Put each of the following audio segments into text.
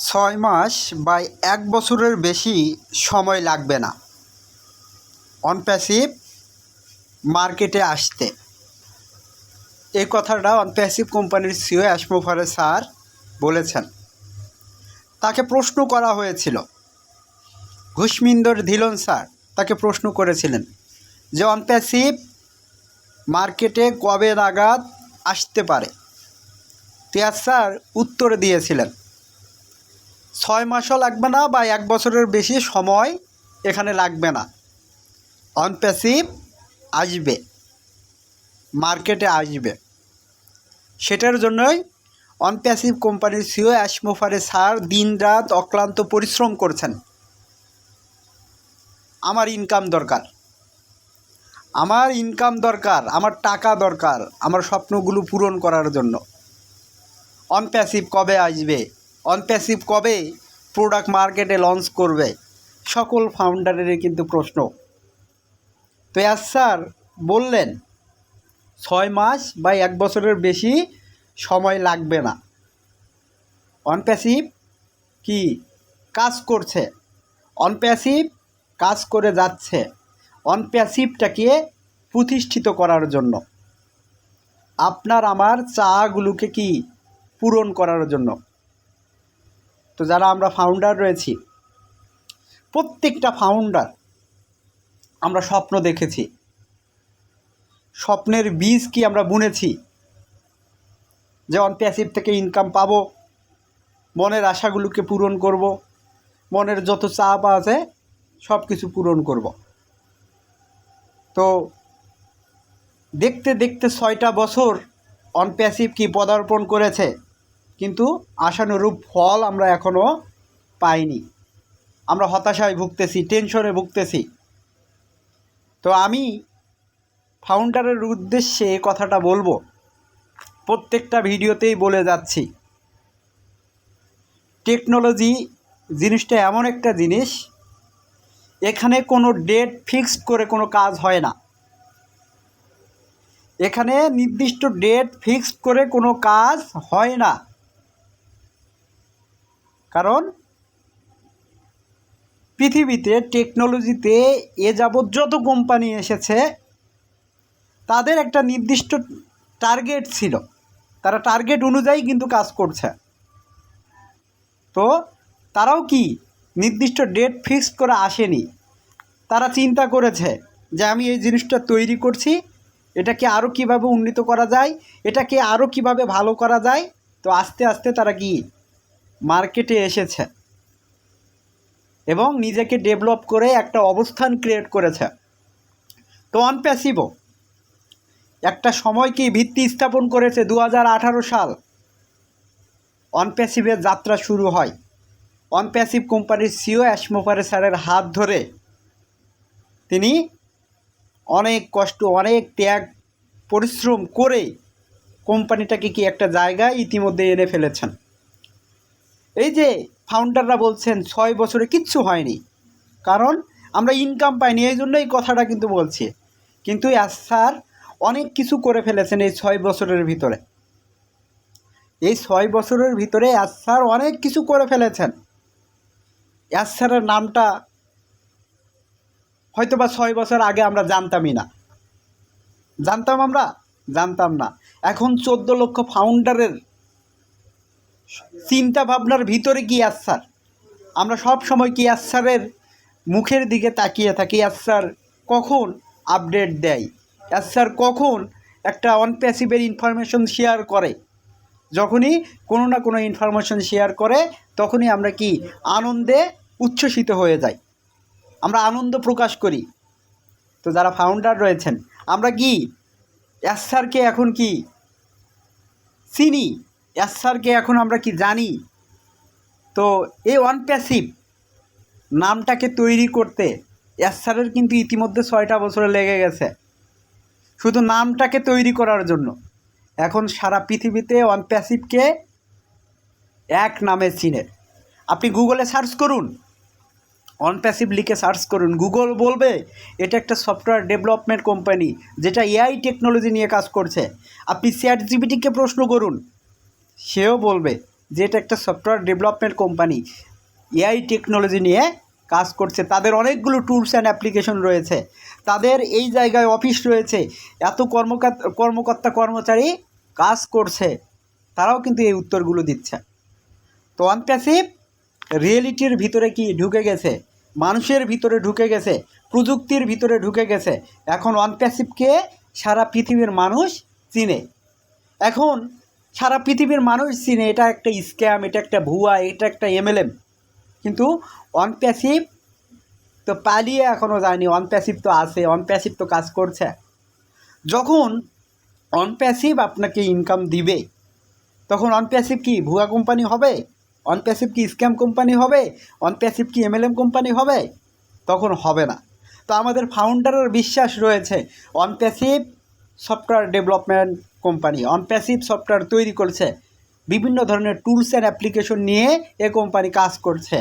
ছয় মাস বা এক বছরের বেশি সময় লাগবে না অন প্যাসিভ মার্কেটে আসতে। এই কথাটা অন প্যাসিভ কোম্পানির সিইও অ্যাশমোফারে স্যার বলেছেন। তাকে প্রশ্ন করা হয়েছিল, ঘুষমিন্দর ধিলন স্যার তাকে প্রশ্ন করেছিলেন যে অন প্যাসিভ মার্কেটে কবে নাগাদ আসতে পারে। তিয়াস স্যার উত্তর দিয়েছিলেন 6 মাসও লাগবে না বা এক বছরের বেশি সময় এখানে লাগবে না, অন প্যাসিভ আসবে, মার্কেটে আসবে। সেটার জন্যই অন প্যাসিভ কোম্পানির সিইও অ্যাশমোফারে স্যার দিনরাত অক্লান্ত পরিশ্রম করছেন। আমার ইনকাম দরকার, আমার টাকা দরকার, আমার স্বপ্নগুলো পূরণ করার জন্য। অন প্যাসিভ কবে আসবে, অন প্যাসিভ কবে প্রোডাক্ট মার্কেটে লঞ্চ করবে, সকল ফাউন্ডারেরই কিন্তু প্রশ্ন। তো স্যার বললেন 6 মাস বা এক বছরের বেশি সময় লাগবে না। অন প্যাসিভ কি কাজ করছে, অন প্যাসিভ কাজ করে যাচ্ছে অন প্যাসিভটাকে প্রতিষ্ঠিত করার জন্য, আপনার আমার চাগুলোকে কি পূরণ করার জন্য। তো যারা আমরা ফাউন্ডার রয়েছি, প্রত্যেকটা ফাউন্ডার আমরা স্বপ্ন দেখেছি, স্বপ্নের বীজ কি আমরা বুনেছি যে অন প্যাসিভ থেকে ইনকাম পাবো, মনের আশাগুলোকে পূরণ করব, মনের যত চাপ আছে সব কিছু পূরণ করব। তো দেখতে দেখতে 6টা বছর অন প্যাসিভ কি পদার্পণ করেছে, কিন্তু আশানুরূপ ফল আমরা এখনও পাইনি। আমরা হতাশায় ভুগতেছি, টেনশনে ভুগতেছি। তো আমি ফাউন্ডারের উদ্দেশ্যে কথাটা বলবো, প্রত্যেকটা ভিডিওতেই বলে যাচ্ছি, টেকনোলজি জিনিসটা এমন একটা জিনিস, এখানে কোনো ডেট ফিক্সড করে কোনো কাজ হয় না। এখানে নির্দিষ্ট ডেট ফিক্সড করে কোনো কাজ হয় না, কারণ পৃথিবীতে টেকনোলজিতে এ যাবৎ যত কোম্পানি এসেছে তাদের একটা নির্দিষ্ট টার্গেট ছিল, তারা টার্গেট অনুযায়ী কিন্তু কাজ করছে। তো তারাও কি নির্দিষ্ট ডেট ফিক্সড করে আসেনি, তারা চিন্তা করেছে যে আমি এই জিনিসটা তৈরি করছি, এটাকে আরও কিভাবে উন্নীত করা যায়, এটাকে আরও কিভাবে ভালো করা যায়। তো আস্তে আস্তে তারা কি মার্কেটে এসেছে এবং নিজেকে ডেভেলপ করে একটা অবস্থান ক্রিয়েট করেছে। তো অন প্যাসিভও একটা সময় কি ভিত্তি স্থাপন করেছে। 2018 সাল অন প্যাসিভের যাত্রা শুরু হয়। অন প্যাসিভ কোম্পানির সিইও অ্যাশমোফারে স্যারের হাত ধরে তিনি অনেক কষ্ট, অনেক ত্যাগ, পরিশ্রম করে কোম্পানিটাকে কি একটা জায়গায় ইতিমধ্যে এনে ফেলেছেন। এই যে ফাউন্ডাররা বলছেন 6 বছরে কিচ্ছু হয়নি, কারণ আমরা ইনকাম পাইনি, এই জন্য এই কথাটা কিন্তু বলছি। কিন্তু স্যার অনেক কিছু করে ফেলেছেন এই 6 বছরের ভিতরে। এই 6 বছরের ভিতরে স্যার অনেক কিছু করে ফেলেছেন। স্যারের নামটা হয়তো বা 6 বছর আগে আমরা জানতামই না, জানতাম না। এখন 14 লক্ষ ফাউন্ডারের চিন্তা ভাবনার ভিতরে কি স্যার, আমরা সব সময় কি স্যারের মুখের দিকে তাকিয়ে থাকি, স্যার কখন আপডেট দেয়, স্যার কখন একটা অন প্যাসিভের ইনফরমেশন শেয়ার করে। যখনই কোনো না কোনো ইনফরমেশন শেয়ার করে তখনই আমরা কি আনন্দে উচ্ছ্বসিত হয়ে যাই, আমরা আনন্দ প্রকাশ করি। তো যারা ফাউন্ডার রয়েছেন আমরা কি স্যারকে এখন কি চিনি, স্যারকে এখন আমরা কি জানি। তো এই অন প্যাসিভ নামটাকে তৈরি করতে স্যারের কিন্তু ইতিমধ্যে 6টা বছর লেগে গেছে শুধু নামটাকে তৈরি করার জন্য। এখন সারা পৃথিবীতে অন প্যাসিভকে এক নামে চিনে। আপনি গুগলে সার্চ করুন, অন প্যাসিভ লিখে সার্চ করুন, গুগল বলবে এটা একটা সফটওয়্যার ডেভেলপমেন্ট কোম্পানি যেটা এআই টেকনোলজি নিয়ে কাজ করছে। আপনি চ্যাট জিপিটিকে প্রশ্ন করুন, সেও বলবে যেটা একটা software development company AI technology নিয়ে কাজ করছে, তাদের অনেকগুলো টুলস অ্যান্ড অ্যাপ্লিকেশন রয়েছে, তাদের এই জায়গায় অফিস রয়েছে, এত কর্মকর্তা কর্মচারী কাজ করছে, তারাও কিন্তু এই উত্তরগুলো দিচ্ছে। তো অনপ্যাসিভ রিয়েলিটির ভিতরে কি ঢুকে গেছে, মানুষের ভিতরে ঢুকে গেছে, প্রযুক্তির ভিতরে ঢুকে গেছে। এখন অনপ্যাসিভকে সারা পৃথিবীর মানুষ চিনে, এখন সারা পৃথিবীর মানুষ চিনে এটা একটা স্ক্যাম, এটা একটা ভুয়া, এটা একটা এমএলএম। কিন্তু অনপ্যাসিভ তো পালিয়ে এখনও যায়নি, অনপ্যাসিভ তো আছে, অনপ্যাসিভ তো কাজ করছে। যখন অনপ্যাসিভ আপনাকে ইনকাম দিবে তখন অনপ্যাসিভ কি ভুয়া কোম্পানি হবে? অনপ্যাসিভ কি স্ক্যাম কোম্পানি হবে? অনপ্যাসিভ কি এমএলএম কোম্পানি হবে? তখন হবে না। তো আমাদের ফাউন্ডারের বিশ্বাস রয়েছে অনপ্যাসিভ সফটওয়্যার ডেভেলপমেন্ট কোম্পানি, অনপ্যাসিভ সফটওয়্যার তৈরি করছে, বিভিন্ন ধরনের টুলস অ্যান্ড অ্যাপ্লিকেশন নিয়ে এ কোম্পানি কাজ করছে।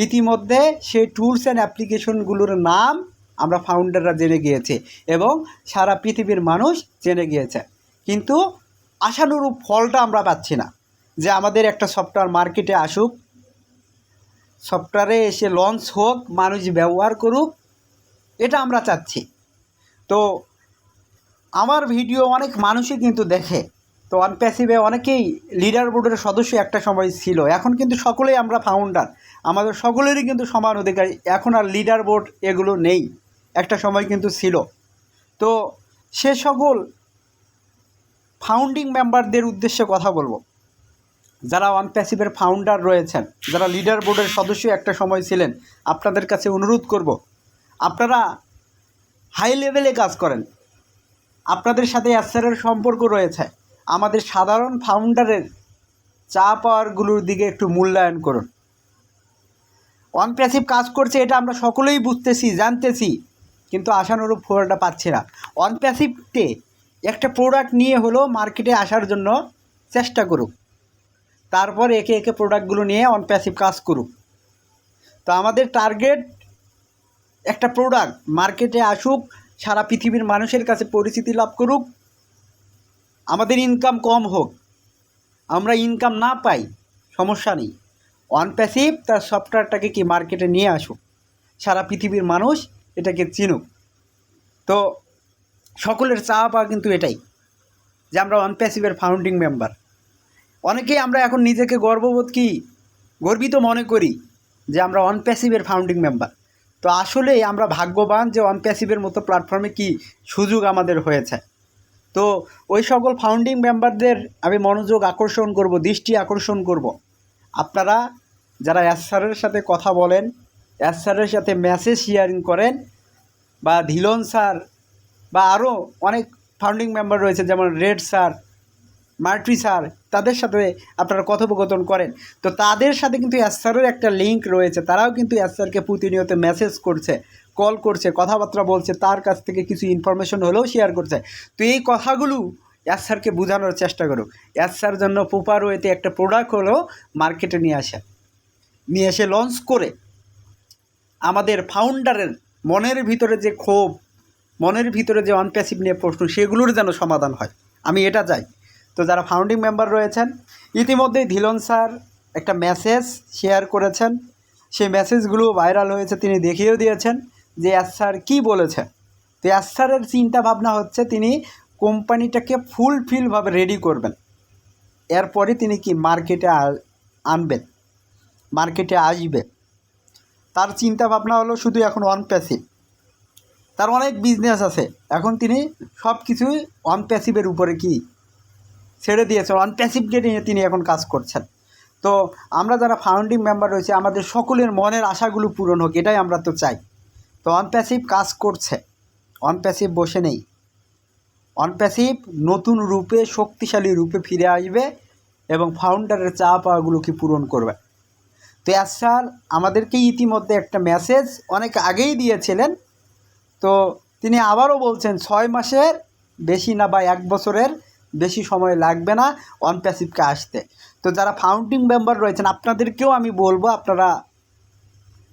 ইতিমধ্যে সেই টুলস অ্যান্ড অ্যাপ্লিকেশনগুলোর নাম আমরা ফাউন্ডাররা জেনে গিয়েছি এবং সারা পৃথিবীর মানুষ জেনে গিয়েছে, কিন্তু আশানুরূপ ফলটা আমরা পাচ্ছি না। যে আমাদের একটা সফটওয়্যার মার্কেটে আসুক, সফটওয়্যারে এসে লঞ্চ হোক, মানুষ ব্যবহার করুক, এটা আমরা চাচ্ছি। তো আমার ভিডিও অনেক মানুষই কিন্তু দেখে। তো অনপ্যাসিভে অনেকেই লিডার বোর্ডের সদস্য একটা সময় ছিল, এখন কিন্তু সকলেই আমরা ফাউন্ডার, আমাদের সকলেরই কিন্তু সমান অধিকার। এখন আর লিডার বোর্ড এগুলো নেই, একটা সময় কিন্তু ছিল। তো সে সকল ফাউন্ডিং মেম্বারদের উদ্দেশ্যে কথা বলবো, যারা অনপ্যাসিভের ফাউন্ডার রয়েছেন, যারা লিডার বোর্ডের সদস্য একটা সময় ছিলেন, আপনাদের কাছে অনুরোধ করব, আপনারা হাই লেভেলে কাজ করেন, আপনাদের সাথে অ্যাসারের সম্পর্ক রয়েছে, আমাদের সাধারণ ফাউন্ডারের চা পাওয়ারগুলোর দিকে একটু মূল্যায়ন করুন। অনপ্যাসিভ কাজ করছে এটা আমরা সকলেই বুঝতেছি, জানতেছি, কিন্তু আশানুরূপ ফলটা পাচ্ছি না। অনপ্যাসিভকে একটা প্রোডাক্ট নিয়ে হলেও মার্কেটে আসার জন্য চেষ্টা করুক, তারপর একে একে প্রোডাক্টগুলো নিয়ে অনপ্যাসিভ কাজ করুক। তো আমাদের টার্গেট একটা প্রোডাক্ট মার্কেটে আসুক, সারা পৃথিবীর মানুষের কাছে পরিচিতি লাভ করুক, আমাদের ইনকাম কম হোক, আমরা ইনকাম না পাই সমস্যা নেই, অনপ্যাসিভ তার সফটওয়্যারটাকে কি মার্কেটে নিয়ে আসুক, সারা পৃথিবীর মানুষ এটাকে চিনুক। তো সকলের চাওয়া পাওয়া কিন্তু এটাই যে আমরা অনপ্যাসিভের ফাউন্ডিং মেম্বার। অনেকেই আমরা এখন নিজেকে গর্বিত মনে করি যে আমরা অনপ্যাসিভের ফাউন্ডিং মেম্বার। তো আসলেই আমরা ভাগ্যবান যে অনপ্যাসিভের মতো প্ল্যাটফর্মে কি সুযোগ আমাদের হয়েছে। তো ওই সকল ফাউন্ডিং মেম্বারদের আমি মনোযোগ আকর্ষণ করব, দৃষ্টি আকর্ষণ করব, আপনারা যারা স্যারের সাথে কথা বলেন, স্যারের সাথে মেসেজ শেয়ারিং করেন, বা ধিলন স্যার বা আরও অনেক ফাউন্ডিং মেম্বার রয়েছে যেমন রেড স্যার, মার্টি স্যার, তাদের সাথে আপনারা কথোপকথন করেন। তো তাদের সাথে কিন্তু স্যারের একটা লিঙ্ক রয়েছে, তারাও কিন্তু স্যারকে প্রতিনিয়ত মেসেজ করছে, কল করছে, কথাবার্তা বলছে, তার কাছ থেকে কিছু ইনফরমেশন হলেও শেয়ার করছে। তো এই কথাগুলো স্যারকে বোঝানোর চেষ্টা করুক, স্যার জন্য প্রপার ওয়েতে একটা প্রোডাক্ট হলেও মার্কেটে নিয়ে এসে লঞ্চ করে আমাদের ফাউন্ডারের মনের ভিতরে যে ক্ষোভ, মনের ভিতরে যে অনপ্যাসিভ নিয়ে প্রশ্ন, সেগুলোর যেন সমাধান হয়, আমি এটা চাই। তো যারা ফাউন্ডিং মেম্বার রয়েছেন, ইতিমধ্যেই ধিলন স্যার একটা মেসেজ শেয়ার করেছেন, সেই মেসেজগুলো ভাইরাল হয়েছে, তিনি দেখিয়েও দিয়েছেন যে স্যার কী বলেছে। তো স্যারের চিন্তা ভাবনা হচ্ছে তিনি কোম্পানিটাকে ফুলফিলভাবে রেডি করবেন, এরপরে তিনি কি মার্কেটে আনবেন, মার্কেটে আসবে। তার চিন্তা ভাবনা হলো শুধু এখন অনপ্যাসিভ, তার অনেক বিজনেস আছে, এখন তিনি সব কিছুই অনপ্যাসিভের উপরে কি ছেড়ে দিয়েছেন, অনপ্যাসিভকে নিয়ে তিনি এখন কাজ করছেন। তো আমরা যারা ফাউন্ডিং মেম্বার রয়েছে, আমাদের সকলের মনের আশাগুলো পূরণ হোক, এটাই আমরা তো চাই। তো অনপ্যাসিভ কাজ করছে, অনপ্যাসিভ বসে নেই, অনপ্যাসিভ নতুন রূপে, শক্তিশালী রূপে ফিরে আসবে এবং ফাউন্ডারের চাওয়া পাওয়াগুলোকে পূরণ করবে। তো স্যার আমাদেরকে ইতিমধ্যে একটা মেসেজ অনেক আগেই দিয়েছিলেন, তো তিনি আবারও বলছেন 6 মাসের বেশি না বা 1 বছরের বেশি সময় লাগবে না অনপ্যাসিভকে আসতে। তো যারা ফাউন্ডিং মেম্বার রয়েছেন, আপনাদেরকেও আমি বলবো আপনারা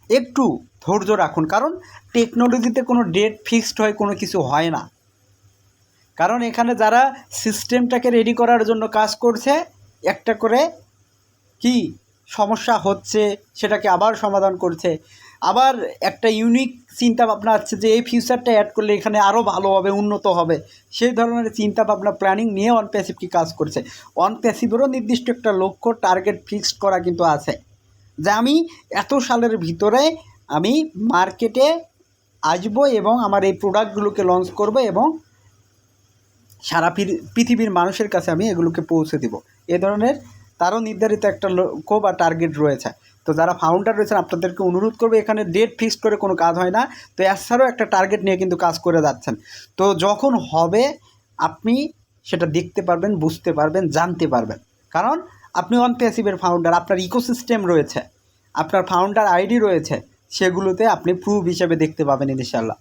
একটু ধৈর্য রাখুন, কারণ টেকনোলজিতে কোনো ডেট ফিক্সড হয় কোনো কিছু হয় না। কারণ এখানে যারা সিস্টেমটাকে রেডি করার জন্য কাজ করছে, একটা করে কি সমস্যা হচ্ছে সেটাকে আবার সমাধান করছে, আবার একটা ইউনিক চিন্তা ভাবনা আছে যে এই ফিউচারটা অ্যাড করলে এখানে আরও ভালো হবে, উন্নত হবে, সেই ধরনের চিন্তা ভাবনা প্ল্যানিং নিয়ে অন প্যাসিভ কি কাজ করছে। অন প্যাসিভেরও নির্দিষ্ট একটা লক্ষ্য টার্গেট ফিক্সড করা কিন্তু আছে, যে আমি এত সালের ভিতরে আমি মার্কেটে আসবো এবং আমার এই প্রোডাক্টগুলোকে লঞ্চ করব এবং সারা পৃথিবীর মানুষের কাছে আমি এগুলোকে পৌঁছে দেব। এ ধরনের তারও নির্ধারিত একটা লক্ষ্য বা টার্গেট রয়েছে। তো যারা ফাউন্ডার রয়েছেন আপনাদেরকে অনুরোধ করবে, এখানে ডেট ফিক্সড করে কোনো কাজ হয় না। তো এছাড়াও একটা টার্গেট নিয়ে কিন্তু কাজ করে যাচ্ছেন। তো যখন হবে আপনি সেটা দেখতে পারবেন, বুঝতে পারবেন, জানতে পারবেন, কারণ আপনি অন প্যাসিভের ফাউন্ডার, আপনার ইকোসিস্টেম রয়েছে, আপনার ফাউন্ডার আইডি রয়েছে, সেগুলোতে আপনি প্রুফ হিসেবে দেখতে পাবেন ইনশাআল্লাহ।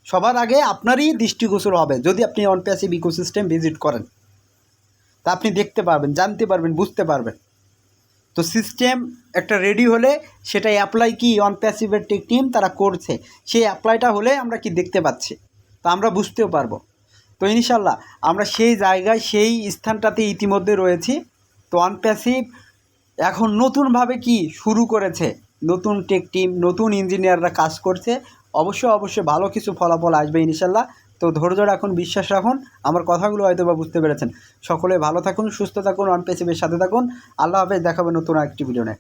সবার আগে আপনারই দৃষ্টিগোচর হবে যদি আপনি অন প্যাসিভ ইকোসিস্টেম ভিজিট করেন, তা আপনি দেখতে পারবেন, জানতে পারবেন, বুঝতে পারবেন। তো সিস্টেম একটা রেডি হলে সেটা অ্যাপ্লাই কি অন প্যাসিভের টিম তারা করছে, সেই অ্যাপ্লাইটা হলে আমরা কি দেখতে পাচ্ছি, তো আমরা বুঝতেও পারবো। তো ইনশাল্লাহ আমরা সেই জায়গায় সেই স্থানটাতে ইতিমধ্যে রয়েছি। তো অন প্যাসিভ এখন নতুনভাবে কি শুরু করেছে, নতুন টেক টিম, নতুন ইঞ্জিনিয়াররা কাজ করছে, অবশ্যই ভালো কিছু ফলাফল আসবে ইনশাল্লাহ। তো ধৈর্য রাখুন, বিশ্বাস রাখুন, আমার কথাগুলো হয়তো বা বুঝতে পেরেছেন। সকলে ভালো থাকুন, সুস্থ থাকুন, অন প্যাসিভের সাথে থাকুন। আল্লাহ হাফেজ, দেখাবে নতুন একটি ভিডিও নিয়ে।